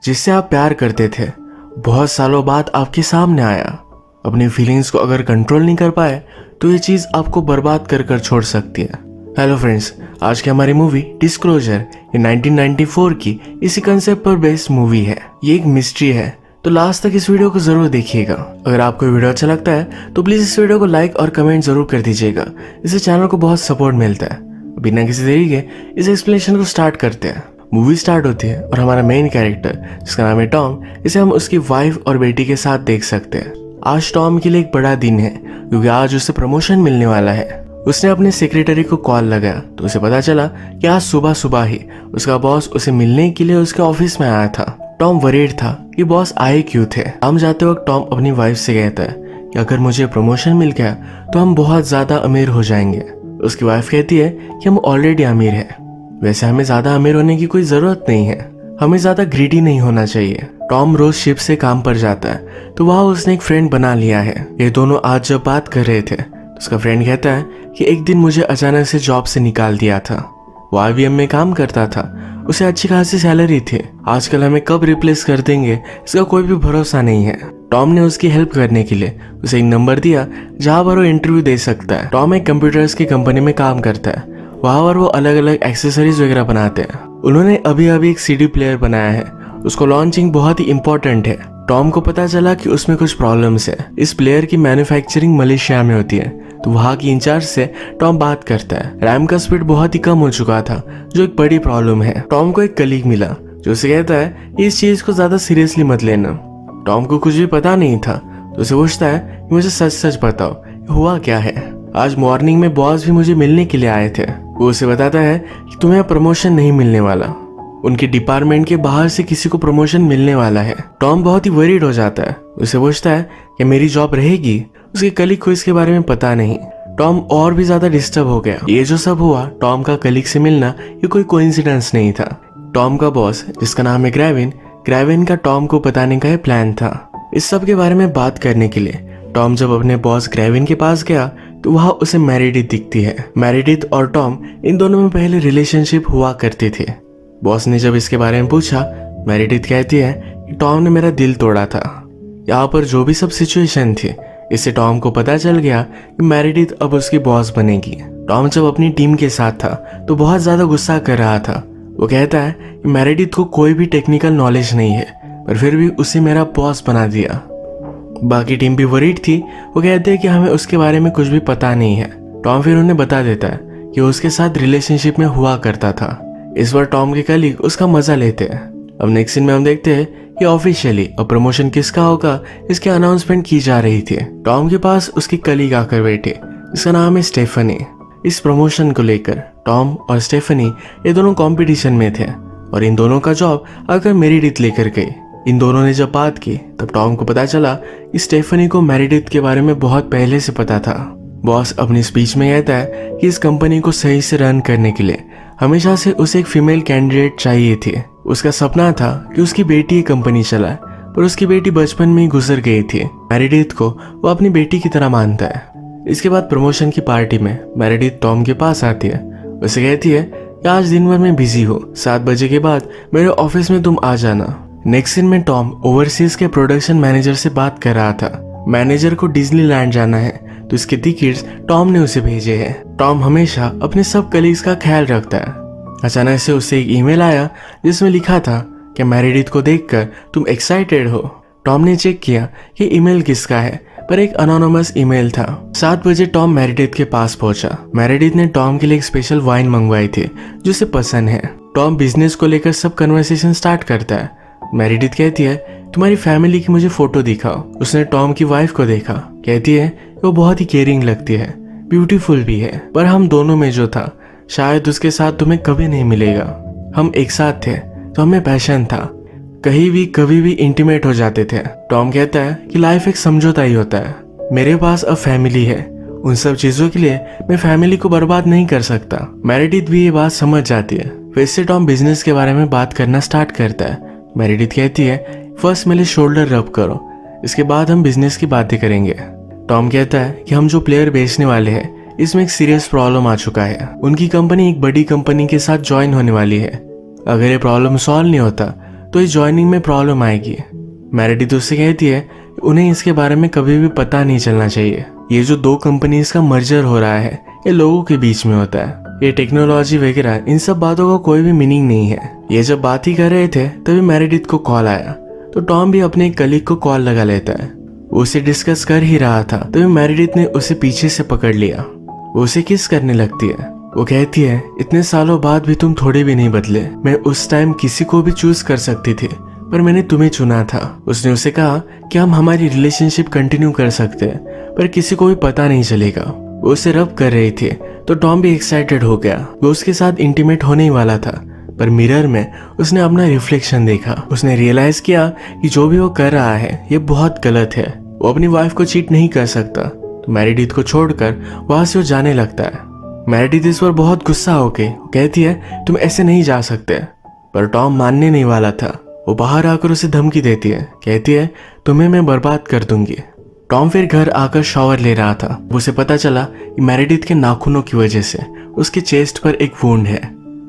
जिससे आप प्यार करते थे बहुत सालों बाद आपके सामने आया। अपनी फीलिंग्स को अगर कंट्रोल नहीं कर पाए तो ये चीज़ आपको बर्बाद कर कर छोड़ सकती है। हेलो फ्रेंड्स, आज की हमारी मूवी डिस्क्लोजर ये 1994 की इसी कंसेप्ट पर बेस्ड मूवी है। ये एक मिस्ट्री है, तो लास्ट तक इस वीडियो को जरूर देखिएगा। अगर आपको वीडियो अच्छा लगता है तो प्लीज इस वीडियो को लाइक और कमेंट जरूर कर दीजिएगा, इससे चैनल को बहुत सपोर्ट मिलता है। बिना किसी देरी के इस एक्सप्लेनेशन को स्टार्ट करते हैं। मूवी स्टार्ट होती है और हमारा मेन कैरेक्टर जिसका नाम है टॉम, इसे हम उसकी वाइफ और बेटी के साथ देख सकते हैं। आज टॉम के लिए एक बड़ा दिन है क्योंकि आज उसे प्रमोशन मिलने वाला है। उसने अपने सेक्रेटरी को कॉल लगाया तो उसे पता चला कि आज सुबह सुबह ही उसका बॉस उसे मिलने के लिए उसके ऑफिस में आया था। टॉम वरीड था कि बॉस आए क्यों थे। काम जाते वक्त टॉम अपनी वाइफ से कहता है कि अगर मुझे प्रमोशन मिल गया तो हम बहुत ज्यादा अमीर हो जाएंगे। उसकी वाइफ कहती है कि हम ऑलरेडी अमीर हैं। वैसे हमें ज्यादा अमीर होने की कोई जरूरत नहीं है, हमें ज्यादा ग्रीडी नहीं होना चाहिए। टॉम रोज शिप से काम पर जाता है तो वहाँ उसने एक फ्रेंड बना लिया है। ये दोनों आज जब बात कर रहे थे तो उसका फ्रेंड कहता है कि एक दिन मुझे अचानक से जॉब से निकाल दिया था। वो IBM में काम करता था, उसे अच्छी खासी सैलरी थी। आजकल हमें कब रिप्लेस कर देंगे इसका कोई भी भरोसा नहीं है। टॉम ने उसकी हेल्प करने के लिए उसे एक नंबर दिया जहाँ पर वो इंटरव्यू दे सकता है। टॉम एक कंप्यूटर्स की कंपनी में काम करता है, वहाँ पर वो अलग अलग एक्सेसरीज वगैरह बनाते हैं। उन्होंने अभी अभी एक CD प्लेयर बनाया है, उसको लॉन्चिंग बहुत ही इम्पोर्टेंट है। टॉम को पता चला कि उसमें कुछ प्रॉब्लम्स है। इस प्लेयर की मैन्युफैक्चरिंग मलेशिया में होती है, तो वहाँ की इंचार्ज से टॉम बात करता है। रैम का स्पीड बहुत ही कम हो चुका था जो एक बड़ी प्रॉब्लम है। टॉम को एक कलीग मिला जो उसे कहता है इस चीज को ज्यादा सीरियसली मत लेना। टॉम को कुछ भी पता नहीं था तो उसे पूछता है कि मुझे सच सच बताओ हुआ क्या है। आज मॉर्निंग में बॉस भी मुझे मिलने के लिए आए थे। वो उसे बताता है कि तुम्हें प्रमोशन नहीं मिलने वाला, उनके डिपार्टमेंट के बाहर से किसी को प्रमोशन मिलने वाला है। टॉम बहुत ही वरीड हो जाता है, उसे पूछता है कि मेरी जॉब रहेगी। उसके कलीग को इसके बारे में पता नहीं। टॉम और भी ज्यादा डिस्टर्ब हो गया। ये जो सब हुआ, टॉम का कलीग से मिलना, ये कोई कोइंसिडेंस नहीं था। टॉम का बॉस जिसका नाम है ग्रेविन का टॉम को बताने का प्लान था। इस सब के बारे में बात करने के लिए टॉम जब अपने बॉस ग्रेविन के पास गया तो वहाँ उसे मेरिडिथ दिखती है। मेरिडिथ और टॉम इन दोनों में पहले रिलेशनशिप हुआ करते थे। बॉस ने जब इसके बारे में पूछा, मेरिडिथ कहती है कि टॉम ने मेरा दिल तोड़ा था। यहाँ पर जो भी सब सिचुएशन थी, इससे टॉम को पता चल गया कि मेरिडिथ अब उसकी बॉस बनेगी। टॉम जब अपनी टीम के साथ था तो बहुत ज्यादा गुस्सा कर रहा था। वो कहता है कि मेरिडिथ को कोई भी टेक्निकल नॉलेज नहीं है, पर फिर भी उसे मेरा बॉस बना दिया। बाकी टीम भी वरीड थी। वो कहते हैं कि हमें उसके बारे में कुछ भी पता नहीं है। टॉम फिर उन्हें बता देता है कि वो उसके साथ रिलेशनशिप में हुआ करता था। इस बार टॉम के कलीग उसका मजा लेते हैं। अब नेक्स्ट सीन में हम देखते हैं कि ऑफिशियली अब प्रमोशन किसका होगा इसकी अनाउंसमेंट की जा रही थी। टॉम के पास उसकी कलीग आकर बैठे जिसका नाम है स्टेफनी। इस प्रमोशन को लेकर टॉम और स्टेफनी ये दोनों कंपटीशन में थे और इन दोनों का जॉब आकर मेरिडिथ लेकर गई। इन दोनों ने जब बात की तब टॉम को पता चला कि स्टेफनी को मेरिडिथ के बारे में बहुत पहले से पता था। बॉस अपनी स्पीच में कहता है कि इस कंपनी को सही से रन करने के लिए हमेशा से उसे एक फीमेल कैंडिडेट चाहिए थी। उसका सपना था कि उसकी बेटी ये कंपनी चलाए, पर उसकी बेटी बचपन में ही गुजर गई थी। मेरिडिथ को वो अपनी बेटी की तरह मानता है। इसके बाद प्रमोशन की पार्टी में मेरिडिथ टॉम के पास आती है। उसे कहती है कि आज दिन भर मैं बिजी हूँ, 7 बजे के बाद मेरे ऑफिस में तुम आ जाना। नेक्स्ट सीन में टॉम ओवरसीज के प्रोडक्शन मैनेजर से बात कर रहा था। मैनेजर को डिज्नीलैंड जाना है तो इसके टिकट्स टॉम ने उसे भेजे हैं। टॉम हमेशा अपने सब कलीग्स का ख्याल रखता है। अचानक से उसे एक ईमेल आया जिसमें लिखा था कि मेरिडिथ को देखकर तुम एक्साइटेड हो। टॉम ने चेक किया कि ईमेल किसका है, पर एक अनोनिमस ईमेल था। 7 बजे टॉम मेरिडिथ के पास पहुंचा। मेरिडिथ ने टॉम के लिए एक स्पेशल वाइन मंगवाई थी जो उसे पसंद है। टॉम बिजनेस को लेकर सब कन्वर्सेशन स्टार्ट करता है। मेरिडिथ कहती है तुम्हारी फैमिली की मुझे फोटो दिखाओ। उसने टॉम की वाइफ को देखा, कहती है वो बहुत ही केयरिंग लगती है, ब्यूटीफुल भी है, पर हम दोनों में जो था शायद उसके साथ तुम्हें कभी नहीं मिलेगा। हम एक साथ थे तो हमें पैशन था, कहीं भी कभी भी इंटीमेट हो जाते थे। टॉम कहता है कि लाइफ एक समझौता ही होता है। मेरे पास अब फैमिली है, उन सब चीजों के लिए मैं फैमिली को बर्बाद नहीं कर सकता। मेरिडिथ भी ये बात समझ जाती है। फिर से टॉम बिजनेस के बारे में बात करना स्टार्ट करता है। मेरिडिथ कहती है फर्स्ट मेरे शोल्डर रब करो, इसके बाद हम बिजनेस की बातें करेंगे। टॉम कहता है कि हम जो प्लेयर बेचने वाले हैं इसमें एक सीरियस प्रॉब्लम आ चुका है। उनकी कंपनी एक बड़ी कंपनी के साथ ज्वाइन होने वाली है। अगर ये प्रॉब्लम सॉल्व नहीं होता तो इस ज्वाइनिंग में प्रॉब्लम आएगी। मेरेडिथ उससे कहती है उन्हें इसके बारे में कभी भी पता नहीं चलना चाहिए। ये जो दो कंपनीज का मर्जर हो रहा है ये लोगों के बीच में होता है, ये टेक्नोलॉजी वगैरह इन सब बातों का कोई भी मीनिंग नहीं है। ये जब बात ही कर रहे थे तभी मेरेडिथ को कॉल आया, तो टॉम भी अपने कलीग को कॉल लगा लेता है। वो उसे डिस्कस कर ही रहा था तभी मेरेडिथ ने उसे पीछे से पकड़ लिया। वो उसे किस करने लगती है। वो कहती है इतने सालों बाद भी तुम थोड़े भी नहीं बदले। मैं उस टाइम किसी को भी चूज कर सकती थी पर मैंने तुम्हें चुना था। उसने उसे कहा कि हम हमारी रिलेशनशिप कंटिन्यू कर सकते हैं पर किसी को भी पता नहीं चलेगा। वो उसे रब कर रही थी तो टॉम भी एक्साइटेड हो गया। वो उसके साथ इंटीमेट होने ही वाला था पर मिरर में उसने अपना रिफ्लेक्शन देखा। उसने रियलाइज किया कि जो भी वो कर रहा है ये बहुत गलत है। वो अपनी वाइफ को चीट नहीं कर सकता, तो मेरेडिथ को छोड़कर वहां से वो जाने लगता है। मेरेडिथ इस पर बहुत गुस्सा होके कहती है तुम ऐसे नहीं जा सकते, पर टॉम मानने नहीं वाला था। वो बाहर आकर उसे धमकी देती है, कहती है तुम्हें मैं बर्बाद कर दूंगी। टॉम फिर घर आकर शॉवर ले रहा था। उसे पता चला कि मेरेडिथ के नाखूनों की वजह से उसके चेस्ट पर एक वुंड है।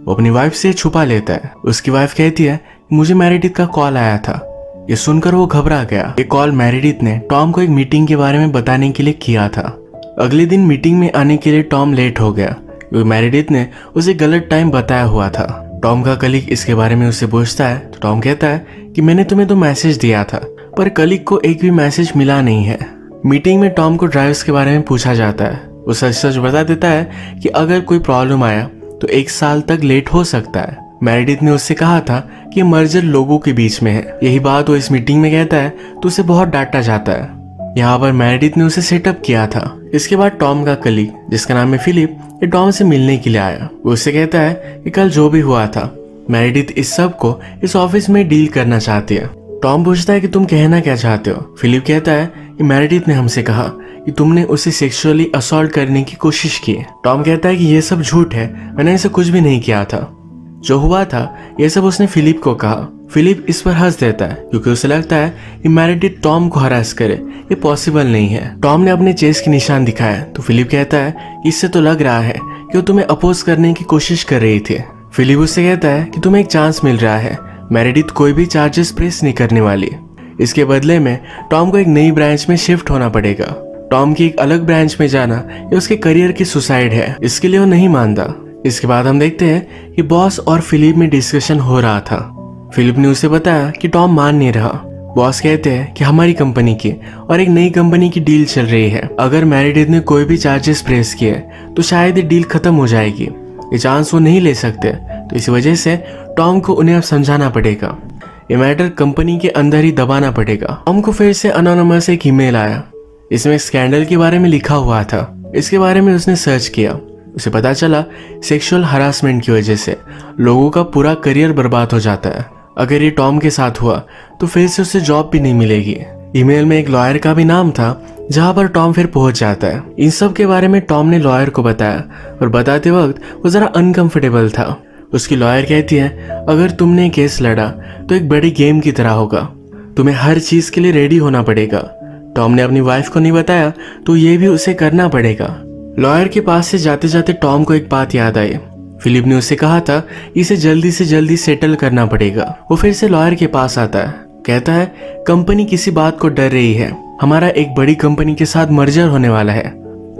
वो अपनी वाइफ से छुपा लेता है। उसकी वाइफ कहती है मुझे मेरेडिथ का कॉल आया था। ये सुनकर वो घबरा गया। ये कॉल मेरेडिथ ने टॉम को एक मीटिंग के बारे में बताने के लिए किया था। अगले दिन मीटिंग में आने के लिए टॉम लेट हो गया क्योंकि मेरेडिथ ने उसे गलत टाइम बताया हुआ था। टॉम का कलीग इसके बारे में उससे पूछता है तो टॉम कहता है कि मैंने तुम्हें तो मैसेज दिया था पर कलीग को एक भी मैसेज मिला नहीं है। मीटिंग में टॉम को ड्राइव्स के बारे में पूछा जाता है। वो सच सच बता देता है कि अगर कोई प्रॉब्लम आया तो 1 साल तक लेट हो सकता है। मेरेडिथ ने उससे कहा था कि मर्जर लोगों के बीच में है। यही बात वो इस मीटिंग में कहता है तो उसे बहुत डांटा जाता है। यहाँ पर मेरेडिथ ने उसे सेटअप किया था। इसके बाद टॉम का कलीग जिसका नाम है फिलिप ये टॉम से मिलने के लिए आया। वो उससे कहता है कि कल जो भी हुआ था मेरेडिथ इस सब को इस ऑफिस में डील करना चाहती है। टॉम पूछता है कि तुम कहना क्या चाहते हो। फिलिप कहता है कि मेरेडिथ ने हमसे कहा कि तुमने उसे सेक्सुअली असॉल्ट करने की कोशिश की। टॉम कहता है कि यह सब झूठ है, मैंने ऐसा कुछ भी नहीं किया था। जो हुआ था यह सब उसने फिलिप को कहा। फिलिप इस पर हंस देता है क्योंकि उसे लगता है कि मेरेडिथ टॉम को हरास करे, ये पॉसिबल नहीं है। टॉम ने अपने चेस्ट के निशान दिखाया तो फिलिप कहता है कि इससे तो लग रहा है कि वो तुम्हें अपोज करने की कोशिश कर रही थी। फिलिप उससे कहता है कि तुम्हें एक चांस मिल रहा है, मेरेडिथ कोई भी चार्जेस प्रेस नहीं करने वाली। इसके बदले में टॉम को एक नई ब्रांच में शिफ्ट होना पड़ेगा। टॉम की एक अलग ब्रांच में जाना ये उसके करियर की सुसाइड है, इसके लिए वो नहीं मानता। इसके बाद हम देखते हैं कि बॉस और फिलिप में डिस्कशन हो रहा था। फिलिप ने उसे बताया कि टॉम मान नहीं रहा। बॉस कहते हैं कि हमारी कंपनी की और एक नई कंपनी की डील चल रही है। अगर मेरेडिथ ने कोई भी चार्जेस प्रेस किए तो शायद ये डील खत्म हो जाएगी। ये चांस वो नहीं ले सकते, तो इस वजह से टॉम को उन्हें अब समझाना पड़ेगा। ये मैटर कंपनी के अंदर ही दबाना पड़ेगा। टॉम को फिर से अनोनिमस एक ईमेल आया। इसमें स्कैंडल के बारे में लिखा हुआ था। इसके बारे में उसने सर्च किया। उसे पता चला सेक्सुअल हरासमेंट की वजह से लोगों का पूरा करियर बर्बाद हो जाता है। अगर ये टॉम के साथ हुआ तो फिर से उसे जॉब भी नहीं मिलेगी। ईमेल में एक लॉयर का भी नाम था जहां पर टॉम फिर पहुंच जाता है। इन सब के बारे में टॉम ने लॉयर को बताया और बताते वक्त वो जरा अनकंफर्टेबल था। उसकी लॉयर कहती है अगर तुमने केस लड़ा तो एक बड़ी गेम की तरह होगा, तुम्हें हर चीज के लिए रेडी होना पड़ेगा। टॉम ने अपनी वाइफ को नहीं बताया तो ये भी उसे करना पड़ेगा। लॉयर के पास से जाते जाते टॉम को एक बात याद आई। फिलिप ने उससे कहा था इसे जल्दी से जल्दी सेटल करना पड़ेगा। वो फिर से लॉयर के पास आता है, कहता है कंपनी किसी बात को डर रही है, हमारा एक बड़ी कंपनी के साथ मर्जर होने वाला है।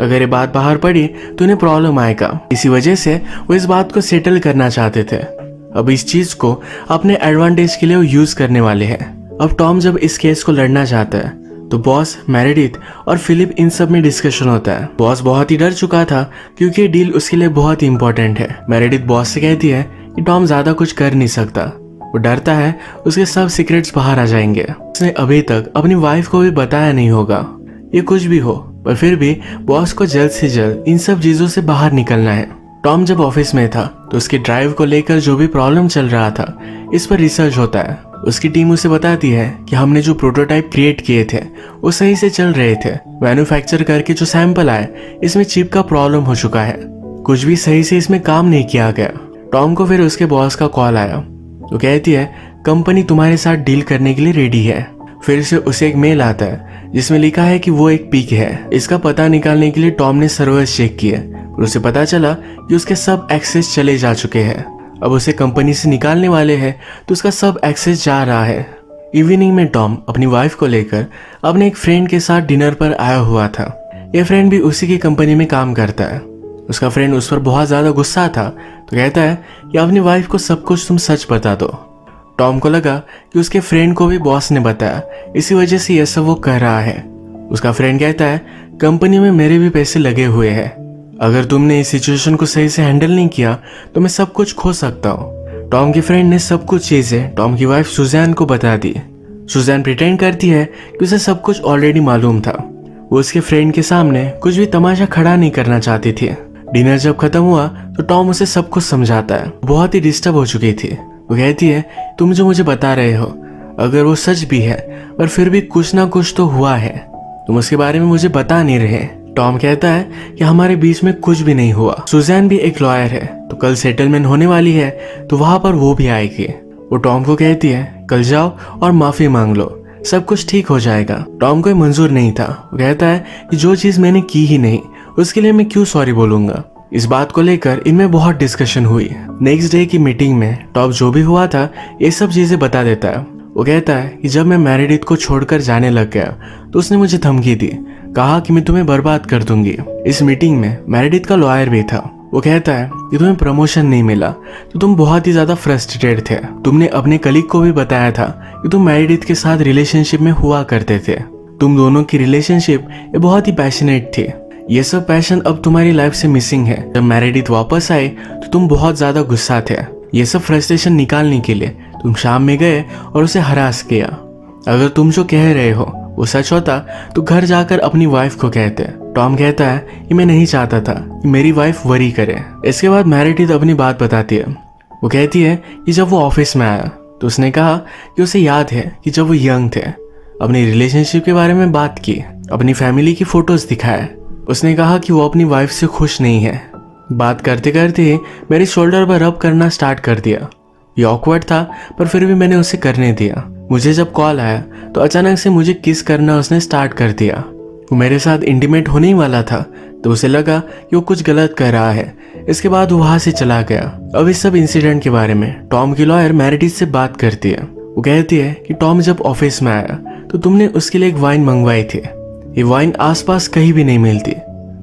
अगर ये बात बाहर पड़ी तो उन्हें प्रॉब्लम आएगा। इसी वजह से वो इस बात को सेटल करना चाहते थे। अब इस चीज को अपने एडवांटेज के लिए वो यूज करने वाले हैं। अब टॉम जब इस केस को लड़ना चाहता है तो बॉस, मेरेडिथ और फिलिप इन सब में डिस्कशन होता है। बॉस बहुत ही डर चुका था क्योंकि ये डील उसके लिए बहुत ही इंपॉर्टेंट है। मेरेडिथ बॉस से कहती है कि टॉम ज्यादा कुछ कर नहीं सकता। वो डरता है उसके सब सीक्रेट्स बाहर आ जाएंगे। उसने अभी तक अपनी वाइफ को भी बताया नहीं होगा। ये कुछ भी हो पर फिर भी बॉस को जल्द से जल्द इन सब चीजों से बाहर निकलना है। टॉम जब ऑफिस में था तो उसके ड्राइव को लेकर जो भी प्रॉब्लम चल रहा था इस पर रिसर्च होता है। उसकी टीम उसे बताती है कि हमने जो प्रोटोटाइप क्रिएट किए थे वो सही से चल रहे थे। मैन्युफैक्चर करके जो सैंपल आए इसमें चिप का प्रॉब्लम हो चुका है, कुछ भी सही से इसमें काम नहीं किया गया। टॉम को फिर उसके बॉस का कॉल आया। वो कहती है कंपनी तुम्हारे साथ डील करने के लिए रेडी है। फिर से उसे एक मेल आता है जिसमें लिखा है कि वो एक पीक है। इसका पता निकालने के लिए टॉम ने सर्वर्स चेक किए और उसे पता चला कि उसके सब एक्सेस चले जा चुके हैं। अब उसे कंपनी से निकालने वाले हैं तो उसका सब एक्सेस जा रहा है। इवनिंग में टॉम अपनी वाइफ को लेकर अपने एक फ्रेंड के साथ डिनर पर आया हुआ था। यह फ्रेंड भी उसी की कंपनी में काम करता है। उसका फ्रेंड उस पर बहुत ज़्यादा गुस्सा था तो कहता है कि अपनी वाइफ को सब कुछ तुम सच बता दो। टॉम को लगा कि उसके फ्रेंड को भी बॉस ने बताया, इसी वजह से यह सब वो कर रहा है। उसका फ्रेंड कहता है कंपनी में मेरे भी पैसे लगे हुए हैं, अगर तुमने इस सिचुएशन को सही से हैंडल नहीं किया तो मैं सब कुछ खो सकता हूँ। टॉम के फ्रेंड ने सब कुछ चीज़ें टॉम की वाइफ सुजैन को बता दी। सुजैन प्रिटेंड करती है कि उसे सब कुछ ऑलरेडी मालूम था। वो उसके फ्रेंड के सामने कुछ भी तमाशा खड़ा नहीं करना चाहती थी। डिनर जब खत्म हुआ तो टॉम उसे सब कुछ समझाता है। बहुत ही डिस्टर्ब हो चुकी थी। वो कहती है तुम जो मुझे बता रहे हो अगर वो सच भी है पर फिर भी कुछ ना कुछ तो हुआ है, तुम उसके बारे में मुझे बता नहीं रहे। टॉम कहता है कि हमारे बीच में कुछ भी नहीं हुआ। सुजैन भी एक लॉयर है तो कल सेटलमेंट होने वाली है तो वहां पर वो भी आएगी। वो टॉम को कहती है कल जाओ और माफी मांग लो, सब कुछ ठीक हो जाएगा। टॉम को मंजूर नहीं था। वो कहता है कि जो चीज मैंने की ही नहीं उसके लिए मैं क्यों सॉरी बोलूंगा। इस बात को लेकर इनमें बहुत डिस्कशन हुई। नेक्स्ट डे की मीटिंग में टॉम जो भी हुआ था ये सब चीजें बता देता है। वो कहता है कि जब मैं मेरेडिथ को छोड़कर जाने लग गया तो उसने मुझे धमकी दी, कहा कि मैं तुम्हें बर्बाद कर दूंगी। इस मीटिंग में मेरेडिथ का लॉयर भी था। वो कहता है कि तुम्हें प्रमोशन नहीं मिला तो तुम बहुत ही ज्यादा फ्रस्ट्रेटेड थे। तुमने अपने कलीग को भी बताया था कि तुम मेरेडिथ के साथ रिलेशनशिप में हुआ करते थे। तुम दोनों की रिलेशनशिप ये बहुत ही पैशनेट थी। ये सब पैशन अब तुम्हारी लाइफ से मिसिंग है। जब मेरेडिथ वापस आई तो तुम बहुत ज्यादा गुस्सा थे। ये सब फ्रस्ट्रेशन निकालने के लिए तुम शाम में गए और उसे हरास किया। अगर तुम जो कह रहे हो वो सच होता तो घर जाकर अपनी वाइफ को कहते। टॉम कहता है कि मैं नहीं चाहता था कि मेरी वाइफ वरी करे। इसके बाद मेरेडिथ अपनी बात बताती है। वो कहती है कि जब वो ऑफिस में आया तो उसने कहा कि उसे याद है कि जब वो यंग थे अपनी रिलेशनशिप के बारे में बात की, अपनी फैमिली की फोटोज दिखाए। उसने कहा कि वो अपनी वाइफ से खुश नहीं है। बात करते करते मेरे शोल्डर पर रब करना स्टार्ट कर दिया। ये ऑकवर्ड था पर फिर भी मैंने उसे करने दिया। मुझे जब कॉल आया तो अचानक से मुझे किस करना उसने स्टार्ट कर दिया। वो मेरे साथ इंटीमेट होने ही वाला था तो उसे लगा कि वो कुछ गलत कर रहा है। इसके बाद वो वहां से चला गया। अब इस सब इंसिडेंट के बारे में टॉम की लॉयर मेरेडिथ से बात करती है। वो कहती है कि टॉम जब ऑफिस में आया तो तुमने उसके लिए एक वाइन मंगवाई थी। ये वाइन आसपास कहीं भी नहीं मिलती।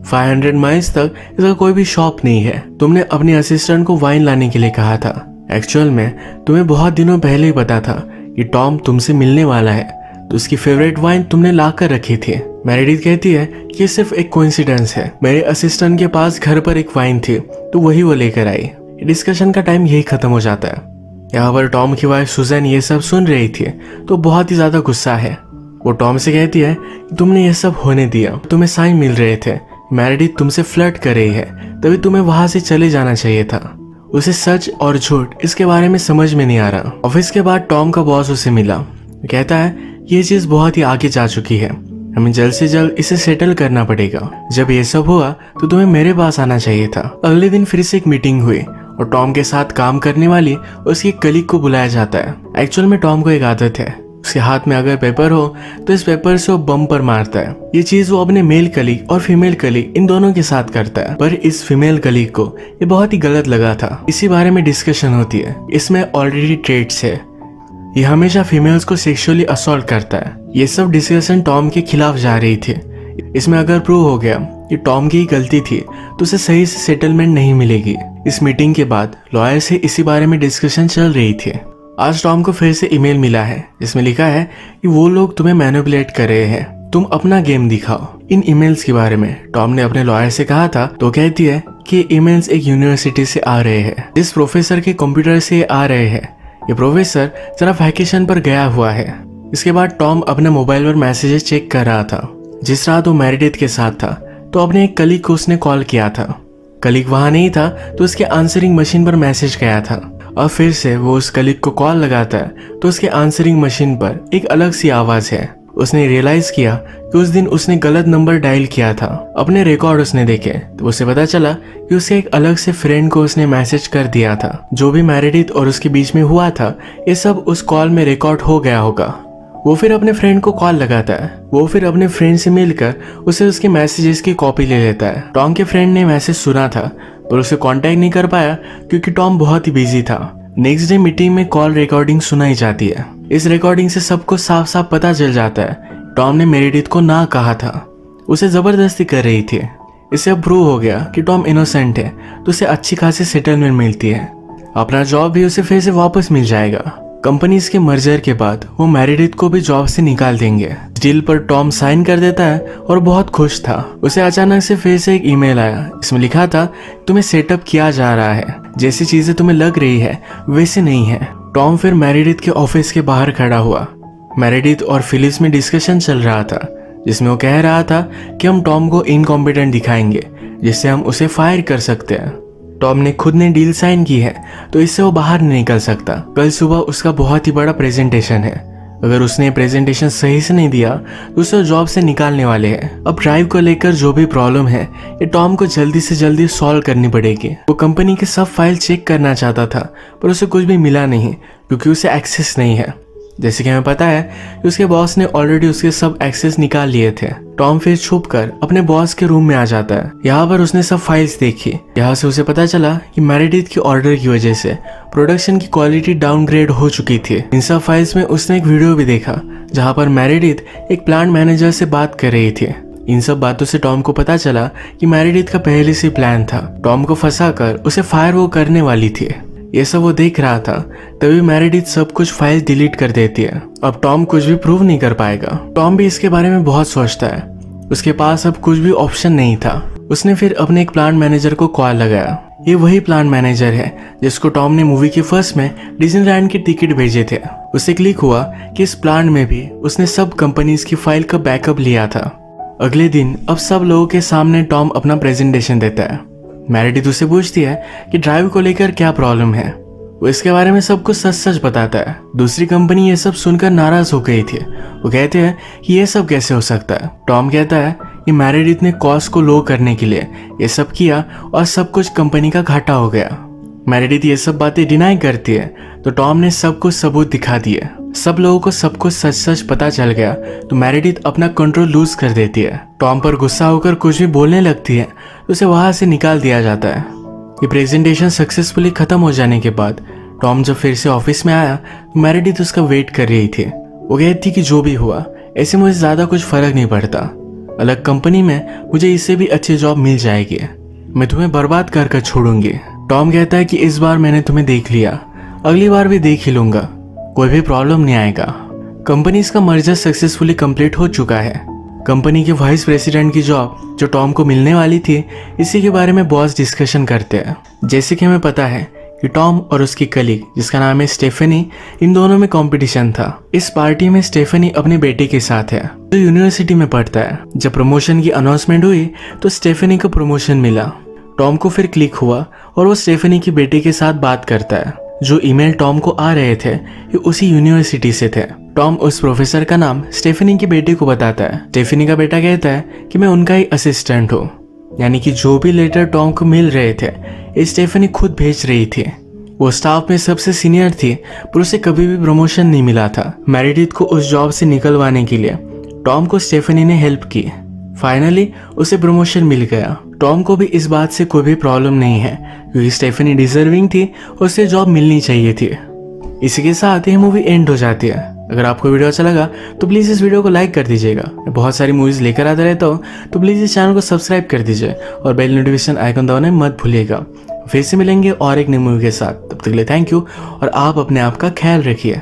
500 माइल्स तक इसका कोई भी शॉप नहीं है। तुमने अपने असिस्टेंट को वाइन लाने के लिए कहा था। एक्चुअल में तुम्हें बहुत दिनों पहले ही पता था कि टॉम तुमसे मिलने वाला है तो उसकी फेवरेट वाइन तुमने लाकर रखी थी। मेरेडिथ कहती है कि सिर्फ एक कोइंसिडेंस है। मेरे असिस्टेंट के पास घर पर एक वाइन थी तो वही वो लेकर आई। डिस्कशन का टाइम यही खत्म हो जाता है। यहाँ पर टॉम की वाइफ सुजैन ये सब सुन रही थी तो बहुत ही ज्यादा गुस्सा है। वो टॉम से कहती है कि तुमने ये सब होने दिया, तुम्हें साइन मिल रहे थे, मेरेडिथ तुमसे फ्लर्ट कर रही है, तभी तुम्हें वहां से चले जाना चाहिए था। उसे सच और झूठ इसके बारे में समझ में नहीं आ रहा। ऑफिस के बाद टॉम का बॉस उसे मिला। कहता है ये चीज बहुत ही आगे जा चुकी है, हमें जल्द से जल्द इसे सेटल करना पड़ेगा। जब ये सब हुआ तो तुम्हें मेरे पास आना चाहिए था। अगले दिन फिर से एक मीटिंग हुई और टॉम के साथ काम करने वाली उसकी कलीग को बुलाया जाता है। एक्चुअल में टॉम को एक आदत है, उसके हाथ में अगर पेपर हो तो इस पेपर से वो बम पर मारता है। ये चीज वो अपने मेल कलीग और फीमेल कलीग इन दोनों के साथ करता है। पर इस फीमेल कलीग को ये बहुत ही गलत लगा था। इसी बारे में डिस्कशन होती है। इसमें ऑलरेडी ट्रेट्स है, ये हमेशा फीमेल्स को सेक्सुअली असॉल्ट करता है। ये सब डिस्कशन टॉम के खिलाफ जा रही थी। इसमें अगर प्रूव हो गया कि टॉम की गलती थी तो उसे सही से सेटलमेंट नहीं मिलेगी। इस मीटिंग के बाद लॉयर से इसी बारे में डिस्कशन चल रही थी। आज टॉम को फिर से ईमेल मिला है जिसमें लिखा है कि वो लोग तुम्हें मैनिपुलेट कर रहे हैं, तुम अपना गेम दिखाओ। इन ईमेल्स के बारे में टॉम ने अपने लॉयर से कहा था तो कहती है कि ईमेल्स एक यूनिवर्सिटी से आ रहे हैं, जिस प्रोफेसर के कंप्यूटर से आ रहे हैं। ये प्रोफेसर जरा वैकेशन पर गया हुआ है। इसके बाद टॉम अपने मोबाइल पर मैसेजेस चेक कर रहा था। जिस रात वो मेरेडिथ के साथ था तो अपने एक कलीग को उसने कॉल किया था। कलीग वहां नहीं था तो उसके आंसरिंग मशीन पर मैसेज गया था। और फिर से वो उस कलीग को कॉल लगाता है तो उसके आंसरिंग मशीन पर एक अलग सी आवाज है। उसने रियलाइज किया कि उस दिन उसने गलत नंबर डायल किया था। अपने रिकॉर्ड उसने देखे तो उसे पता चला कि उसके एक अलग से फ्रेंड को उसने मैसेज कर दिया था। जो भी मेरेडिथ और उसके बीच में हुआ था ये सब उस कॉल में रिकॉर्ड हो गया होगा। वो फिर अपने फ्रेंड को कॉल लगाता है। वो फिर अपने फ्रेंड से मिलकर उसे उसके मैसेजेस की कॉपी ले लेता है। टॉम के फ्रेंड ने मैसेज सुना था पर उसे कांटेक्ट नहीं कर पाया क्योंकि टॉम बहुत ही बिजी था। नेक्स्ट डे मीटिंग में कॉल रिकॉर्डिंग सुनाई जाती है। इस रिकॉर्डिंग से सबको साफ साफ पता चल जाता है टॉम ने मेरेडिथ को ना कहा था, उसे जबरदस्ती कर रही थी। इसे अब प्रूव हो गया कि टॉम इनोसेंट है, तो उसे अच्छी खासी सेटलमेंट मिलती है। अपना जॉब भी उसे फिर से वापस मिल जाएगा। कंपनीज के मर्जर के बाद वो मेरेडिथ को भी जॉब से निकाल देंगे। डील पर टॉम साइन कर देता है और बहुत खुश था। उसे अचानक से फिर से एक ईमेल आया। इसमें लिखा था तुम्हें सेटअप किया जा रहा है, जैसी चीजें तुम्हें लग रही है वैसे नहीं है। टॉम फिर मेरेडिथ के ऑफिस के बाहर खड़ा हुआ। मेरेडिथ और फिलिस में डिस्कशन चल रहा था, जिसमें वो कह रहा था कि हम टॉम को इनकॉम्पिटेंट दिखाएंगे, जिससे हम उसे फायर कर सकते हैं। टॉम ने खुद ने डील साइन की है, तो इससे वो बाहर नहीं निकल सकता। कल सुबह उसका बहुत ही बड़ा प्रेजेंटेशन है। अगर उसने प्रेजेंटेशन सही से नहीं दिया तो उसे जॉब से निकालने वाले हैं। अब ड्राइव को लेकर जो भी प्रॉब्लम है ये टॉम को जल्दी से जल्दी सॉल्व करनी पड़ेगी। वो कंपनी के सब फाइल चेक करना चाहता था, पर उसे कुछ भी मिला नहीं क्योंकि उसे एक्सेस नहीं है। जैसे कि हमें पता है कि उसके बॉस ने ऑलरेडी उसके सब एक्सेस निकाल लिए थे। टॉम फिर छुपकर अपने बॉस के रूम में आ जाता है। यहाँ पर उसने सब फाइल्स देखी। यहाँ से उसे पता चला कि मेरेडिथ के ऑर्डर की वजह से प्रोडक्शन की क्वालिटी डाउनग्रेड हो चुकी थी। इन सब फाइल्स में उसने एक वीडियो भी देखा जहाँ पर मेरेडिथ एक प्लांट मैनेजर से बात कर रही थी। इन सब बातों से टॉम को पता चला कि मेरेडिथ का पहले से प्लान था टॉम को फंसाकर उसे फायर वो करने वाली थी। ये सब वो देख रहा था, तभी मेरेडिथ सब कुछ फाइल डिलीट कर देती है। अब टॉम कुछ भी प्रूव नहीं कर पाएगा। टॉम भी इसके बारे में बहुत सोचता है। उसके पास अब कुछ भी ऑप्शन नहीं था। उसने फिर अपने एक प्लांट मैनेजर को कॉल लगाया। ये वही प्लांट मैनेजर है जिसको टॉम ने मूवी के फर्स्ट में डिज्नीलैंड के टिकट भेजे थे। उसे क्लिक हुआ कि इस प्लांट में भी उसने सब कंपनीज की फाइल का बैकअप लिया था। अगले दिन अब सब लोगों के सामने टॉम अपना प्रेजेंटेशन देता है। मेरेडिथ उससे पूछती है कि ड्राइव को लेकर क्या प्रॉब्लम है। वो इसके बारे में सब कुछ सच सच बताता है। दूसरी कंपनी ये सब सुनकर नाराज हो गई थी। वो कहते हैं कि ये सब कैसे हो सकता है। टॉम कहता है कि मेरेडिथ ने कॉस्ट को लो करने के लिए ये सब किया और सब कुछ कंपनी का घाटा हो गया। मेरेडिथ ये सब बातें डिनाई करती है, तो टॉम ने सब कुछ सबूत दिखा दिए। सब लोगों को सब कुछ सच सच पता चल गया, तो मेरेडिथ अपना कंट्रोल लूज कर देती है। टॉम पर गुस्सा होकर कुछ भी बोलने लगती है, तो उसे वहां से निकाल दिया जाता है। ये प्रेजेंटेशन सक्सेसफुली खत्म हो जाने के बाद टॉम जब फिर से ऑफिस में आया तो मेरेडिथ उसका वेट कर रही थी। वो कहती कि जो भी हुआ ऐसे मुझे ज्यादा कुछ फर्क नहीं पड़ता। अलग कंपनी में मुझे इससे भी अच्छी जॉब मिल जाएगी। मैं तुम्हें बर्बाद कर कर छोड़ूंगी। टॉम कहता है कि इस बार मैंने तुम्हें देख लिया, अगली बार भी देख ही लूंगा, कोई भी प्रॉब्लम नहीं आएगा। कंपनीज का मर्जर सक्सेसफुली कंप्लीट हो चुका है। कंपनी के वाइस प्रेसिडेंट की जॉब जो टॉम को मिलने वाली थी, इसी के बारे में बॉस डिस्कशन करते हैं। जैसे कि हमें पता है कि टॉम और उसकी कलीग जिसका नाम है स्टेफनी, इन दोनों में कंपटीशन था। इस पार्टी में स्टेफनी अपने बेटे के साथ है जो यूनिवर्सिटी में पढ़ता है। जब प्रमोशन की अनाउंसमेंट हुई तो स्टेफनी को प्रमोशन मिला। टॉम को फिर क्लिक हुआ और वो स्टेफनी के बेटे के साथ बात करता है। जो ईमेल टॉम को आ रहे थे ये उसी यूनिवर्सिटी से थे। टॉम उस प्रोफेसर का नाम स्टेफनी के बेटे को बताता है। स्टेफनी का बेटा कहता है कि मैं उनका ही असिस्टेंट हूँ, यानी कि जो भी लेटर टॉम को मिल रहे थे ये स्टेफनी खुद भेज रही थी। वो स्टाफ में सबसे सीनियर थी, पर उसे कभी भी प्रमोशन नहीं मिला था। मेरेडिथ को उस जॉब से निकलवाने के लिए टॉम को स्टेफनी ने हेल्प की। फाइनली उसे प्रमोशन मिल गया। टॉम को भी इस बात से कोई भी प्रॉब्लम नहीं है क्योंकि स्टेफनी डिजर्विंग थी और उसे जॉब मिलनी चाहिए थी। इसी के साथ ये मूवी एंड हो जाती है। अगर आपको वीडियो अच्छा लगा तो प्लीज़ इस वीडियो को लाइक कर दीजिएगा। मैं बहुत सारी मूवीज़ लेकर आता रहता हूँ, तो प्लीज़ इस चैनल को सब्सक्राइब कर दीजिए और बेल नोटिफिकेशन आइकन दबाना मत भूलिएगा। फिर से मिलेंगे और एक नई मूवी के साथ। तब तक के लिए थैंक यू और आप अपने आप का ख्याल रखिए।